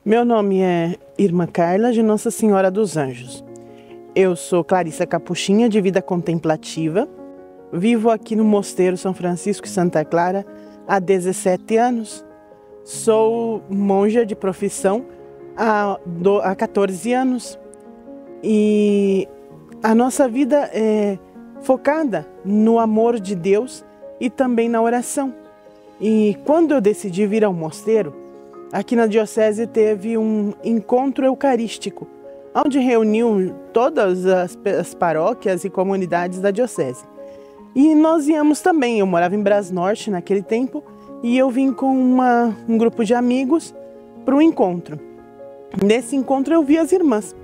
Meu nome é Irmã Carla de Nossa Senhora dos Anjos. Eu sou Clarissa Capuchinha, de vida contemplativa. Vivo aqui no Mosteiro São Francisco e Santa Clara há 17 anos. Sou monja de profissão há 14 anos. E a nossa vida é focada no amor de Deus e também na oração. E quando eu decidi vir ao mosteiro, aqui na diocese teve um encontro eucarístico, onde reuniu todas as paróquias e comunidades da diocese. E nós íamos também, eu morava em Brasnorte naquele tempo, e eu vim com um grupo de amigos para o encontro. Nesse encontro eu vi as irmãs,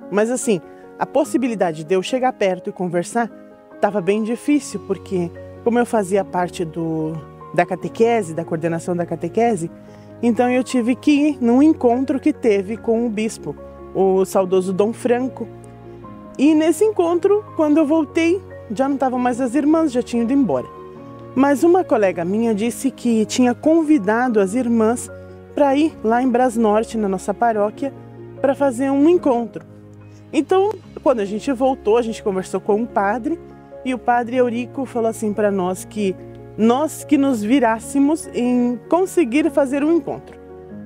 mas assim, a possibilidade de eu chegar perto e conversar estava bem difícil, porque como eu fazia parte da catequese, da coordenação da catequese, então eu tive que ir num encontro que teve com o bispo, o saudoso Dom Franco. E nesse encontro, quando eu voltei, já não estavam mais as irmãs, já tinham ido embora. Mas uma colega minha disse que tinha convidado as irmãs para ir lá em Brasnorte, na nossa paróquia, para fazer um encontro. Então, quando a gente voltou, a gente conversou com um padre, e o padre Eurico falou assim para nós que nos virássemos em conseguir fazer um encontro,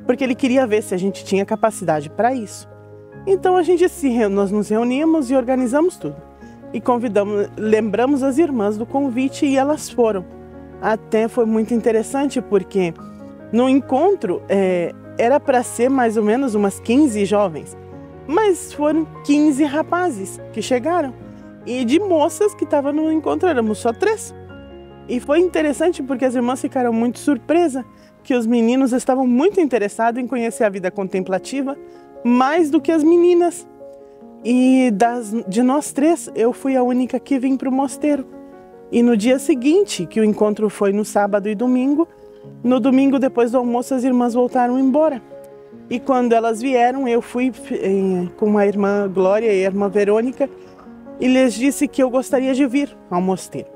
porque ele queria ver se a gente tinha capacidade para isso. Então nós nos reunimos e organizamos tudo. E lembramos as irmãs do convite e elas foram. Até foi muito interessante porque no encontro era para ser mais ou menos umas 15 jovens, mas foram 15 rapazes que chegaram. E de moças que estavam no encontro éramos só 3. E foi interessante porque as irmãs ficaram muito surpresas que os meninos estavam muito interessados em conhecer a vida contemplativa mais do que as meninas. E de nós 3, eu fui a única que vim para o mosteiro. E no dia seguinte, que o encontro foi no sábado e domingo, no domingo depois do almoço as irmãs voltaram embora. E quando elas vieram, eu fui com a irmã Glória e a irmã Verônica e lhes disse que eu gostaria de vir ao mosteiro.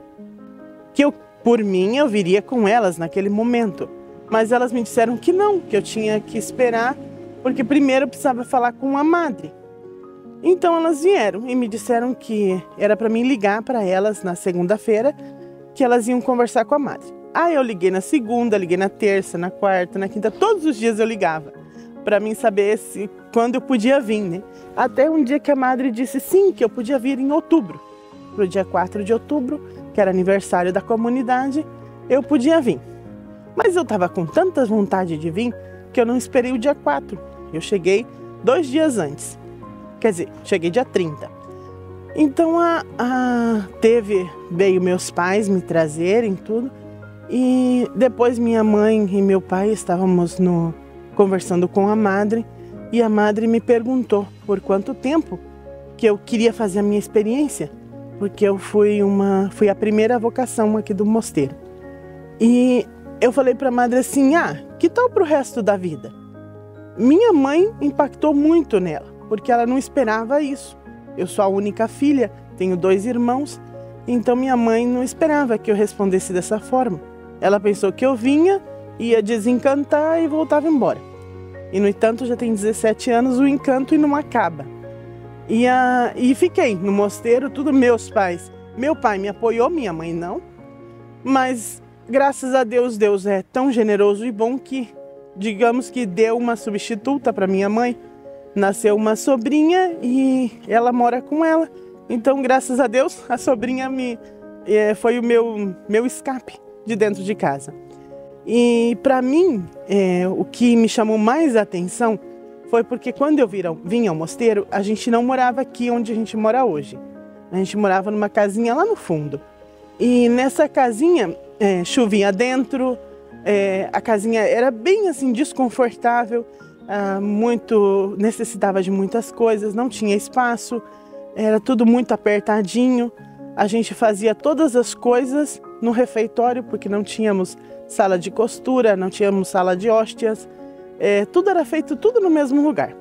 Que por mim, eu viria com elas naquele momento. Mas elas me disseram que não, que eu tinha que esperar, porque primeiro eu precisava falar com a madre. Então elas vieram e me disseram que era para mim ligar para elas na segunda-feira, que elas iam conversar com a madre. Eu liguei na segunda, liguei na terça, na quarta, na quinta, todos os dias eu ligava, para mim saber quando eu podia vir, né? Até um dia que a madre disse sim, que eu podia vir em outubro, para o dia 4 de outubro, que era aniversário da comunidade, eu podia vir. Mas eu estava com tanta vontade de vir que eu não esperei o dia 4. Eu cheguei 2 dias antes. Quer dizer, cheguei dia 30. Então veio meus pais me trazerem tudo. E depois minha mãe e meu pai estávamos conversando com a madre. E a madre me perguntou por quanto tempo que eu queria fazer a minha experiência. Porque eu fui a primeira vocação aqui do mosteiro. E eu falei para a madre assim, que tal para o resto da vida? Minha mãe impactou muito nela, porque ela não esperava isso. Eu sou a única filha, tenho 2 irmãos, então minha mãe não esperava que eu respondesse dessa forma. Ela pensou que eu vinha, ia desencantar e voltava embora. E no entanto, já tem 17 anos, o encanto e não acaba. E fiquei no mosteiro, tudo meus pais. Meu pai me apoiou, minha mãe não. Mas, graças a Deus, Deus é tão generoso e bom que, digamos que deu uma substituta para minha mãe. Nasceu uma sobrinha e ela mora com ela. Então, graças a Deus, a sobrinha foi o meu escape de dentro de casa. E para mim, o que me chamou mais a atenção foi porque quando eu vim ao mosteiro, a gente não morava aqui onde a gente mora hoje. A gente morava numa casinha lá no fundo. E nessa casinha, chovia dentro, a casinha era bem assim desconfortável, necessitava de muitas coisas, não tinha espaço, era tudo muito apertadinho. A gente fazia todas as coisas no refeitório, porque não tínhamos sala de costura, não tínhamos sala de hóstias. Tudo era feito tudo no mesmo lugar.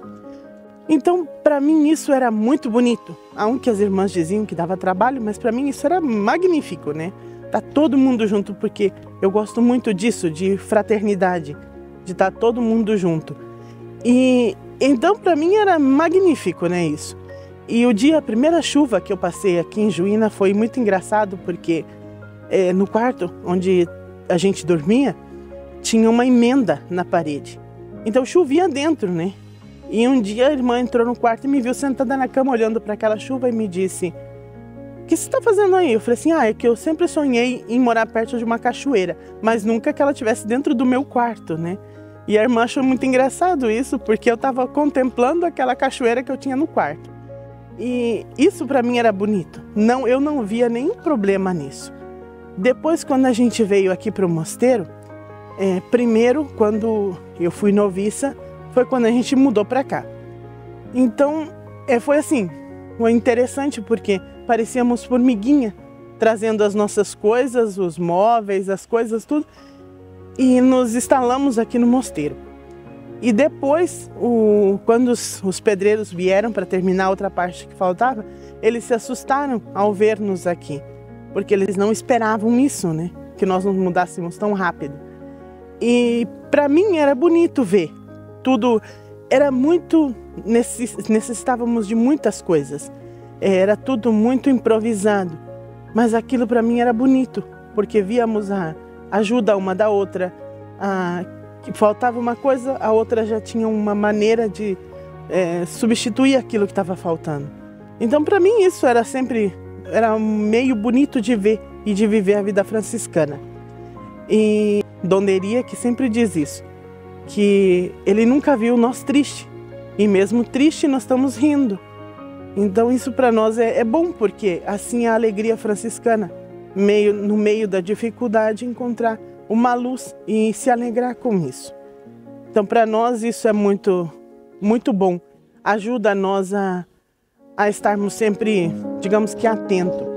Então, para mim, isso era muito bonito. Aunque as irmãs diziam que dava trabalho, mas para mim isso era magnífico, né? Tá todo mundo junto, porque eu gosto muito disso, de fraternidade, de estar todo mundo junto. E então para mim era magnífico, né, isso. E a primeira chuva que eu passei aqui em Juína foi muito engraçado, porque no quarto onde a gente dormia tinha uma emenda na parede. Então chovia dentro, né? E um dia a irmã entrou no quarto e me viu sentada na cama olhando para aquela chuva e me disse: "O que você está fazendo aí?" Eu falei assim: "É que eu sempre sonhei em morar perto de uma cachoeira, mas nunca que ela estivesse dentro do meu quarto, né?" E a irmã achou muito engraçado isso, porque eu estava contemplando aquela cachoeira que eu tinha no quarto. E isso para mim era bonito. Eu não via nenhum problema nisso. Depois, quando a gente veio aqui para o mosteiro, primeiro, quando eu fui noviça, foi quando a gente mudou para cá. Então, foi assim, foi interessante porque parecíamos formiguinha, trazendo as nossas coisas, os móveis, as coisas, tudo, e nos instalamos aqui no mosteiro. E depois, quando os pedreiros vieram para terminar a outra parte que faltava, eles se assustaram ao ver-nos aqui, porque eles não esperavam isso, né? Que nós nos mudássemos tão rápido. E para mim era bonito ver. Tudo era muito... necessitávamos de muitas coisas. Era tudo muito improvisado. Mas aquilo para mim era bonito, porque víamos a ajuda uma da outra, que faltava uma coisa, a outra já tinha uma maneira de substituir aquilo que estava faltando. Então, para mim, isso era meio bonito de ver e de viver a vida franciscana. E Dom Deria que sempre diz isso, que ele nunca viu nós triste, e mesmo triste nós estamos rindo. Então isso para nós é bom, porque assim é a alegria franciscana, no meio da dificuldade, encontrar uma luz e se alegrar com isso. Então para nós isso é muito, muito bom, ajuda a nós a estarmos sempre, digamos que atentos